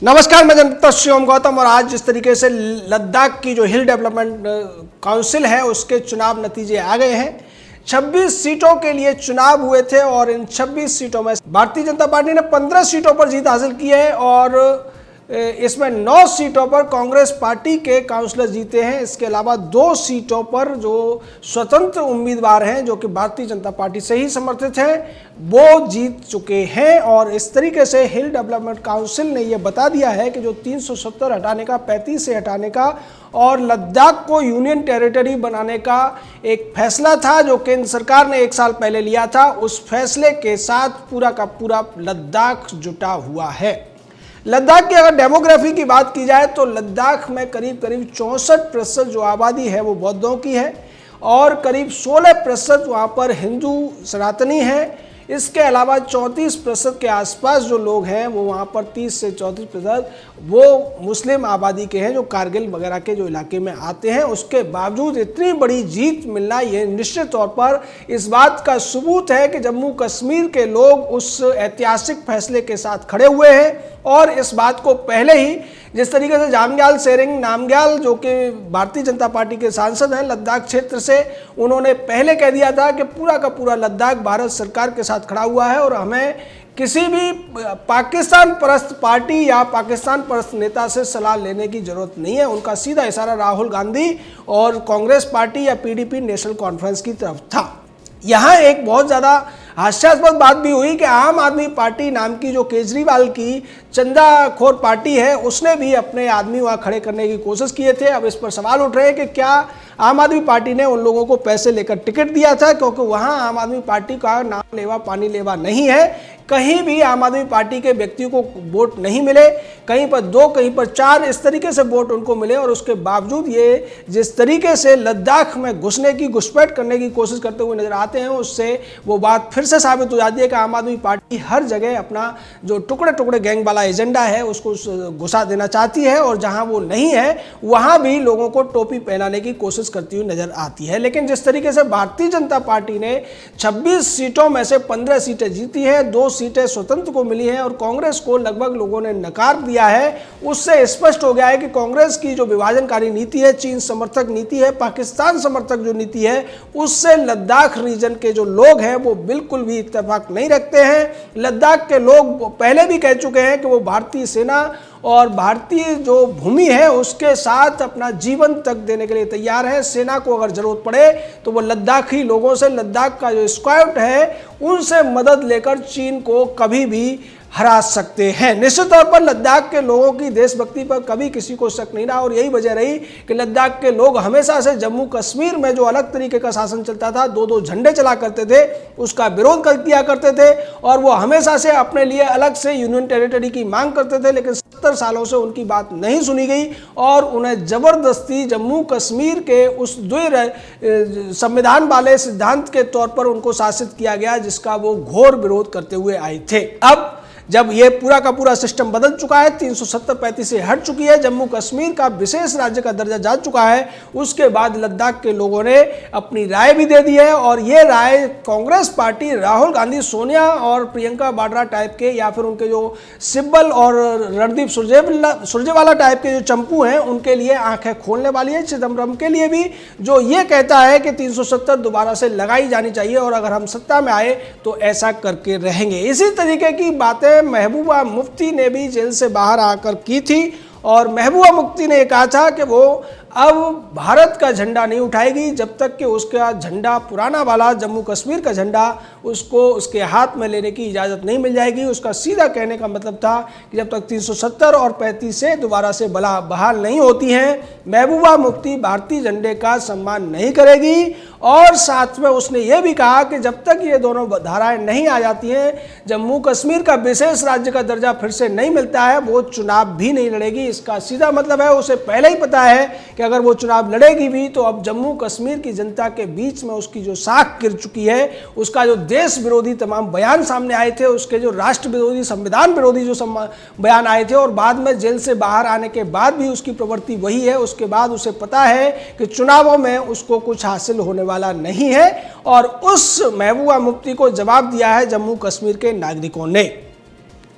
नमस्कार, मैं जनता शिवम गौतम। और आज जिस तरीके से लद्दाख की जो हिल डेवलपमेंट काउंसिल है उसके चुनाव नतीजे आ गए हैं। 26 सीटों के लिए चुनाव हुए थे और इन 26 सीटों में भारतीय जनता पार्टी ने 15 सीटों पर जीत हासिल की है और इसमें 9 सीटों पर कांग्रेस पार्टी के काउंसलर जीते हैं। इसके अलावा 2 सीटों पर जो स्वतंत्र उम्मीदवार हैं जो कि भारतीय जनता पार्टी से ही समर्थित हैं वो जीत चुके हैं। और इस तरीके से हिल डेवलपमेंट काउंसिल ने यह बता दिया है कि जो 370 हटाने का, 35 से हटाने का और लद्दाख को यूनियन टेरिटरी बनाने का एक फैसला था जो केंद्र सरकार ने 1 साल पहले लिया था, उस फैसले के साथ पूरा का पूरा लद्दाख जुटा हुआ है। लद्दाख की अगर डेमोग्राफी की बात की जाए तो लद्दाख में करीब 64% जो आबादी है वो बौद्धों की है और करीब 16% वहाँ पर हिंदू सनातनी है। इसके अलावा 34% के आसपास जो लोग हैं वो वहाँ पर 30 से 34% वो मुस्लिम आबादी के हैं जो कारगिल वगैरह के जो इलाके में आते हैं। उसके बावजूद इतनी बड़ी जीत मिलना ये निश्चित तौर पर इस बात का सबूत है कि जम्मू कश्मीर के लोग उस ऐतिहासिक फैसले के साथ खड़े हुए हैं। और इस बात को पहले ही जिस तरीके से जामग्याल सेरिंग नामग्याल जो कि भारतीय जनता पार्टी के सांसद हैं लद्दाख क्षेत्र से, उन्होंने पहले कह दिया था कि पूरा का पूरा लद्दाख भारत सरकार के साथ खड़ा हुआ है और हमें किसी भी पाकिस्तान परस्त पार्टी या पाकिस्तान परस्त नेता से सलाह लेने की जरूरत नहीं है। उनका सीधा इशारा राहुल गांधी और कांग्रेस पार्टी या पीडीपी नेशनल कॉन्फ्रेंस की तरफ था। यहाँ एक बहुत ज़्यादा हास्यास्पद बात भी हुई कि आम आदमी पार्टी नाम की जो केजरीवाल की चंदाखोर पार्टी है उसने भी अपने आदमी वहाँ खड़े करने की कोशिश किए थे। अब इस पर सवाल उठ रहे हैं कि क्या आम आदमी पार्टी ने उन लोगों को पैसे लेकर टिकट दिया था, क्योंकि वहाँ आम आदमी पार्टी का नाम लेवा पानी लेवा नहीं है। कहीं भी आम आदमी पार्टी के व्यक्ति को वोट नहीं मिले, कहीं पर 2 कहीं पर 4 इस तरीके से वोट उनको मिले और उसके बावजूद ये जिस तरीके से लद्दाख में घुसने की, घुसपैठ करने की कोशिश करते हुए नजर आते हैं, उससे वो बात फिर से साबित हो जाती है कि आम आदमी पार्टी हर जगह अपना जो टुकड़े टुकड़े गैंग वाला एजेंडा है उसको घुसा देना चाहती है और जहां वो नहीं है वहां भी लोगों को टोपी पहनाने की कोशिश करती हुई नजर आती है। लेकिन जिस तरीके से भारतीय जनता पार्टी ने 26 सीटों में से 15 सीटें जीती हैं, 2 सीटें स्वतंत्र को मिली हैं और कांग्रेस को लगभग लोगों ने नकार दिया है, उससे स्पष्ट हो गया है कि कांग्रेस की जो विभाजनकारी नीति है, चीन समर्थक नीति है, पाकिस्तान समर्थक जो नीति है, उससे लद्दाख रीजन के जो लोग हैं वो बिल्कुल भी इत्तेफाक नहीं रखते हैं। लद्दाख के लोग पहले भी कह चुके हैं कि वो भारतीय सेना और भारतीय जो भूमि है उसके साथ अपना जीवन तक देने के लिए तैयार है। सेना को अगर जरूरत पड़े तो वो लद्दाखी लोगों से, लद्दाख का जो स्क्वाड है उनसे मदद लेकर चीन को कभी भी हरा सकते हैं। निश्चित तौर पर लद्दाख के लोगों की देशभक्ति पर कभी किसी को शक नहीं रहा और यही वजह रही कि लद्दाख के लोग हमेशा से जम्मू कश्मीर में जो अलग तरीके का शासन चलता था, 2-2 झंडे चला करते थे, उसका विरोध कर किया करते थे और वो हमेशा से अपने लिए अलग से यूनियन टेरिटरी की मांग करते थे। लेकिन 70 सालों से उनकी बात नहीं सुनी गई और उन्हें जबरदस्ती जम्मू कश्मीर के उस संविधान वाले सिद्धांत के तौर पर उनको शासित किया गया जिसका वो घोर विरोध करते हुए आए थे। अब जब ये पूरा का पूरा सिस्टम बदल चुका है, 370-35 से हट चुकी है, जम्मू कश्मीर का विशेष राज्य का दर्जा जा चुका है, उसके बाद लद्दाख के लोगों ने अपनी राय भी दे दी है और ये राय कांग्रेस पार्टी, राहुल गांधी, सोनिया और प्रियंका वाड्रा टाइप के या फिर उनके जो सिब्बल और रणदीप सुरजेवाला टाइप के जो चंपू हैं उनके लिए आंखें खोलने वाली है। चिदम्बरम के लिए भी जो ये कहता है कि 370 दोबारा से लगाई जानी चाहिए और अगर हम सत्ता में आए तो ऐसा करके रहेंगे। इसी तरीके की बातें महबूबा मुफ्ती ने भी जेल से बाहर आकर की थी और महबूबा मुफ्ती ने कहा था कि वो अब भारत का झंडा नहीं उठाएगी जब तक कि उसका झंडा, पुराना वाला जम्मू कश्मीर का झंडा, उसको उसके हाथ में लेने की इजाज़त नहीं मिल जाएगी। उसका सीधा कहने का मतलब था कि जब तक 370 और 35 से दोबारा से बहाल नहीं होती हैं, महबूबा मुफ्ती भारतीय झंडे का सम्मान नहीं करेगी। और साथ में उसने ये भी कहा कि जब तक ये दोनों धाराएं नहीं आ जाती हैं, जम्मू कश्मीर का विशेष राज्य का दर्जा फिर से नहीं मिलता है, वो चुनाव भी नहीं लड़ेगी। इसका सीधा मतलब है उसे पहले ही पता है कि अगर वो चुनाव लड़ेगी भी तो अब जम्मू कश्मीर की जनता के बीच में उसकी जो साख गिर चुकी है, उसका जो देश विरोधी तमाम बयान सामने आए थे, उसके जो राष्ट्र विरोधी, संविधान विरोधी जो बयान आए थे और बाद में जेल से बाहर आने के बाद भी उसकी प्रवृत्ति वही है, उसके बाद उसे पता है कि चुनावों में उसको कुछ हासिल होने वाला नहीं है और उस महबूबा मुफ्ती को जवाब दिया है जम्मू कश्मीर के नागरिकों ने।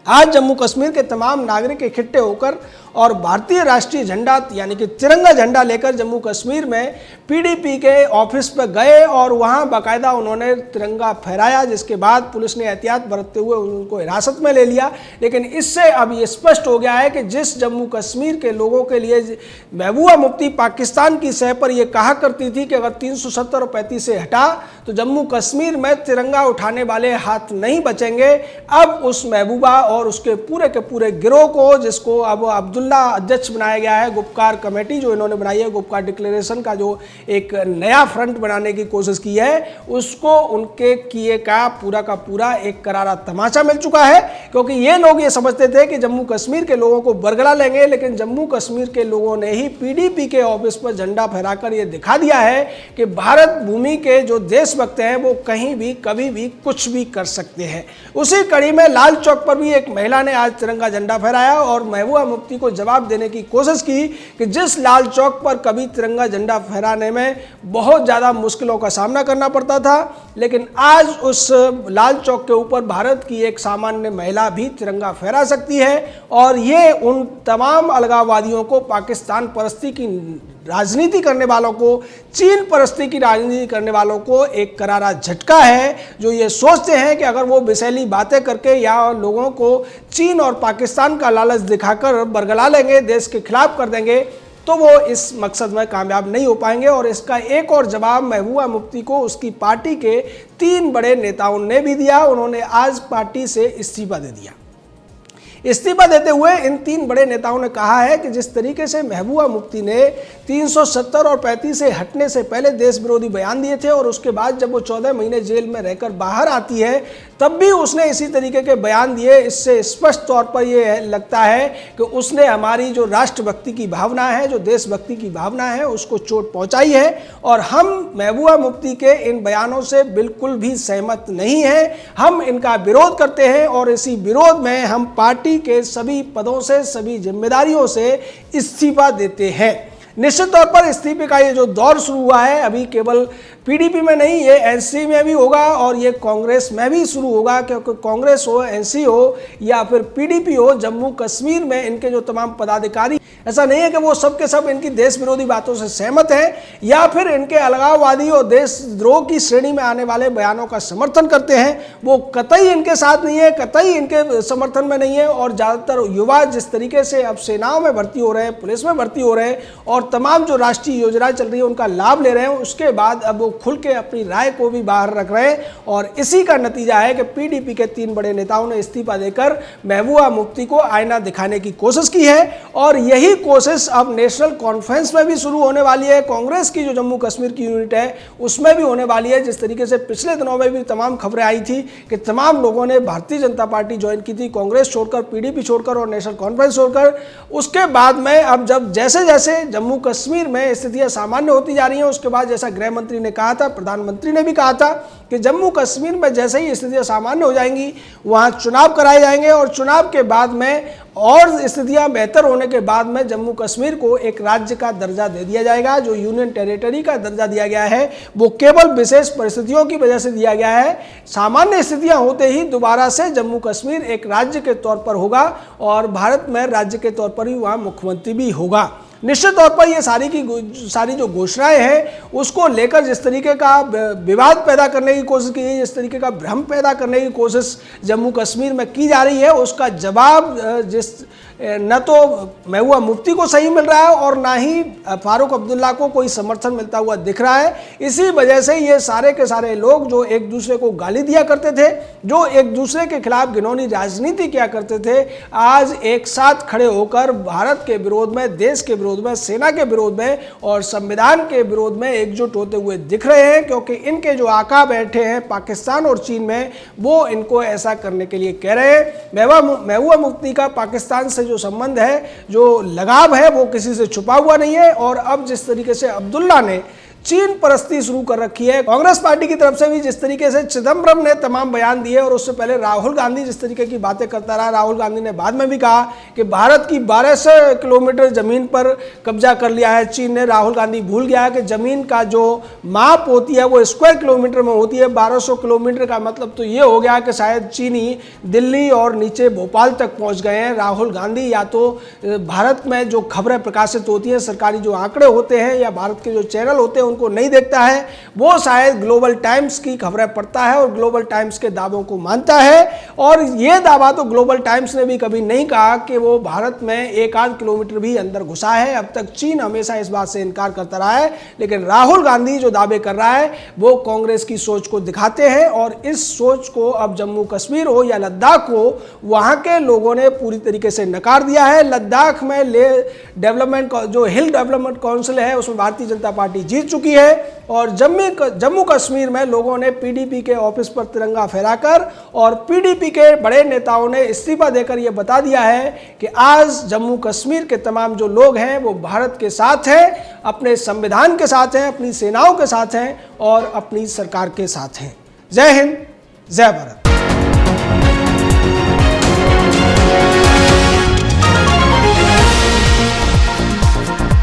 आज जम्मू कश्मीर के तमाम नागरिक इकट्ठे होकर और भारतीय राष्ट्रीय झंडा यानी कि तिरंगा झंडा लेकर जम्मू कश्मीर में पीडीपी के ऑफिस पर गए और वहां बाकायदा उन्होंने तिरंगा फहराया, जिसके बाद पुलिस ने एहतियात बरतते हुए उनको हिरासत में ले लिया। लेकिन इससे अब ये स्पष्ट हो गया है कि जिस जम्मू कश्मीर के लोगों के लिए महबूबा मुफ्ती पाकिस्तान की सह पर यह कहा करती थी कि अगर 370 और 35 से हटा तो जम्मू कश्मीर में तिरंगा उठाने वाले हाथ नहीं बचेंगे, अब उस महबूबा और उसके पूरे गिरोह को, जिसको अब अब्दुल्ला अध्यक्ष बनाया गया है, गुपकार कमेटी जो इन्होंने बनाई है, गुपकार डिक्लेरेशन का जो एक नया फ्रंट बनाने की कोशिश की है, उसको उनके किए का पूरा एक करारा तमाचा मिल चुका है। क्योंकि ये लोग ये समझते थे कि जम्मू कश्मीर के लोगों को बरगला लेंगे, लेकिन जम्मू कश्मीर के लोगों ने ही पीडीपी के ऑफिस पर झंडा फहराकर ये दिखा दिया है कि भारत भूमि के जो देशभक्त हैं वो कहीं भी कभी भी कुछ भी कर सकते हैं। उसी कड़ी में लाल चौक पर भी एक महिला ने आज तिरंगा झंडा फहराया और महबूबा मुफ्ती को जवाब देने की कोशिश की कि जिस लाल चौक पर कभी तिरंगा झंडा फहराने में बहुत ज़्यादा मुश्किलों का सामना करना पड़ता था, लेकिन आज उस लाल चौक के ऊपर भारत की एक सामान्य महिला भी तिरंगा फहरा सकती है। और ये उन तमाम अलगाववादियों को, पाकिस्तान परस्ती की राजनीति करने वालों को, चीन परस्ती की राजनीति करने वालों को एक करारा झटका है, जो ये सोचते हैं कि अगर वो विषैली बातें करके या लोगों को चीन और पाकिस्तान का लालच दिखाकर बरगला लेंगे, देश के खिलाफ कर देंगे, तो वो इस मकसद में कामयाब नहीं हो पाएंगे। और इसका एक और जवाब महबूबा मुफ्ती को उसकी पार्टी के 3 बड़े नेताओं ने भी दिया। उन्होंने आज पार्टी से इस्तीफा दे दिया। इस्तीफा देते हुए इन 3 बड़े नेताओं ने कहा है कि जिस तरीके से महबूबा मुफ्ती ने 370 और 35 से हटने से पहले देश विरोधी बयान दिए थे और उसके बाद जब वो 14 महीने जेल में रहकर बाहर आती है तब भी उसने इसी तरीके के बयान दिए, इससे स्पष्ट तौर पर यह लगता है कि उसने हमारी जो राष्ट्रभक्ति की भावना है, जो देशभक्ति की भावना है, उसको चोट पहुंचाई है। और हम महबूबा मुफ्ती के इन बयानों से बिल्कुल भी सहमत नहीं हैं, हम इनका विरोध करते हैं और इसी विरोध में हम पार्टी के सभी पदों से, सभी जिम्मेदारियों से इस्तीफा देते हैं। निश्चित तौर पर इस्तीफे का ये जो दौर शुरू हुआ है, अभी केवल पीडीपी में नहीं, ये एनसी में भी होगा और ये कांग्रेस में भी शुरू होगा। क्योंकि कांग्रेस हो, एनसी हो या फिर पीडीपी हो, जम्मू कश्मीर में इनके जो तमाम पदाधिकारी, ऐसा नहीं है कि वो सब के सब इनकी देश विरोधी बातों से सहमत हैं या फिर इनके अलगाववादी और देशद्रोह की श्रेणी में आने वाले बयानों का समर्थन करते हैं, वो कतई इनके साथ नहीं है, कतई इनके समर्थन में नहीं है। और ज़्यादातर युवा जिस तरीके से अब सेनाओं में भर्ती हो रहे हैं, पुलिस में भर्ती हो रहे हैं और तमाम जो राष्ट्रीय योजनाएं चल रही है उनका लाभ ले रहे हैं, उसके बाद अब वो खुल के अपनी राय को भी बाहर रख रहे हैं। और इसी का नतीजा है कि पीडीपी के 3 बड़े नेताओं ने इस्तीफा देकर महबूबा मुफ्ती को आईना दिखाने की कोशिश की है। और यही कोशिश अब नेशनल कॉन्फ्रेंस में भी शुरू होने वाली है। कांग्रेस की जो जम्मू कश्मीर की यूनिट है उसमें भी होने वाली है। जिस तरीके से पिछले दिनों में भी तमाम खबरें आई थी कि तमाम लोगों ने भारतीय जनता पार्टी ज्वाइन की थी, कांग्रेस छोड़कर, पीडीपी छोड़कर और नेशनल कॉन्फ्रेंस छोड़कर। उसके बाद में अब जब जैसे जैसे जम्मू कश्मीर में स्थितियां सामान्य होती जा रही हैं, उसके बाद जैसा गृह मंत्री ने कहा था, प्रधानमंत्री ने भी कहा था कि जम्मू कश्मीर में जैसे ही स्थितियां सामान्य हो जाएंगी वहां चुनाव कराए जाएंगे और चुनाव के बाद में और स्थितियां बेहतर होने के बाद में जम्मू कश्मीर को एक राज्य का दर्जा दे दिया जाएगा। जो यूनियन टेरिटरी का दर्जा दिया गया है वो केवल विशेष परिस्थितियों की वजह से दिया गया है। सामान्य स्थितियां होते ही दोबारा से जम्मू कश्मीर एक राज्य के तौर पर होगा और भारत में राज्य के तौर पर ही वहाँ मुख्यमंत्री भी होगा। निश्चित तौर पर ये सारी जो घोषणाएं हैं उसको लेकर जिस तरीके का विवाद पैदा करने की कोशिश की है, जिस तरीके का भ्रम पैदा करने की कोशिश जम्मू कश्मीर में की जा रही है, उसका जवाब न तो महबूबा मुफ्ती को सही मिल रहा है और ना ही फारूक अब्दुल्ला को कोई समर्थन मिलता हुआ दिख रहा है। इसी वजह से ये सारे के सारे लोग जो एक दूसरे को गाली दिया करते थे, जो एक दूसरे के खिलाफ घिनौनी राजनीति किया करते थे, आज एक साथ खड़े होकर भारत के विरोध में, देश के विरोध में, सेना के विरोध में और संविधान के विरोध में एकजुट होते हुए दिख रहे हैं। क्योंकि इनके जो आका बैठे हैं पाकिस्तान और चीन में, वो इनको ऐसा करने के लिए कह रहे हैं। महबूबा मुफ्ती का पाकिस्तान से जो संबंध है, जो लगाव है, वो किसी से छुपा हुआ नहीं है। और अब जिस तरीके से अब्दुल्ला ने चीन परस्ती शुरू कर रखी है। कांग्रेस पार्टी की तरफ से भी जिस तरीके से चिदम्बरम ने तमाम बयान दिए और उससे पहले राहुल गांधी जिस तरीके की बातें करता रहा, राहुल गांधी ने बाद में भी कहा कि भारत की 1200 किलोमीटर जमीन पर कब्जा कर लिया है चीन ने। राहुल गांधी भूल गया है कि जमीन का जो माप होती है वो स्क्वायर किलोमीटर में होती है। 1200 किलोमीटर का मतलब तो ये हो गया कि शायद चीनी दिल्ली और नीचे भोपाल तक पहुंच गए हैं। राहुल गांधी या तो भारत में जो खबरें प्रकाशित होती हैं, सरकारी जो आंकड़े होते हैं या भारत के जो चैनल होते हैं उनको नहीं देखता है, वो शायद ग्लोबल टाइम्स की खबरें पढ़ता है और ग्लोबल टाइम्स के दावों को मानता है। और ये दावा तो ग्लोबल टाइम्स ने भी कभी नहीं कहा कि वो भारत में 1-8 किलोमीटर भी अंदर घुसा है। अब तक चीन हमेशा इस बात से इनकार करता रहा है, लेकिन राहुल गांधी जो दावे कर रहा है वो कांग्रेस की सोच को दिखाते हैं और इस सोच को अब जम्मू कश्मीर हो या लद्दाख हो, वहां के लोगों ने पूरी तरीके से नकार दिया है। लद्दाख में डेवलपमेंट जो हिल डेवलपमेंट काउंसिल है उसमें भारतीय जनता पार्टी जीत चुकी है और जम्मू कश्मीर में लोगों ने पीडीपी के ऑफिस पर तिरंगा फहराकर और पीडीपी के बड़े नेताओं ने इस्तीफा देकर यह बता दिया है कि आज जम्मू कश्मीर के तमाम जो लोग हैं वो भारत के साथ हैं, अपने संविधान के साथ हैं, अपनी सेनाओं के साथ हैं और अपनी सरकार के साथ हैं। जय हिंद, जय भारत।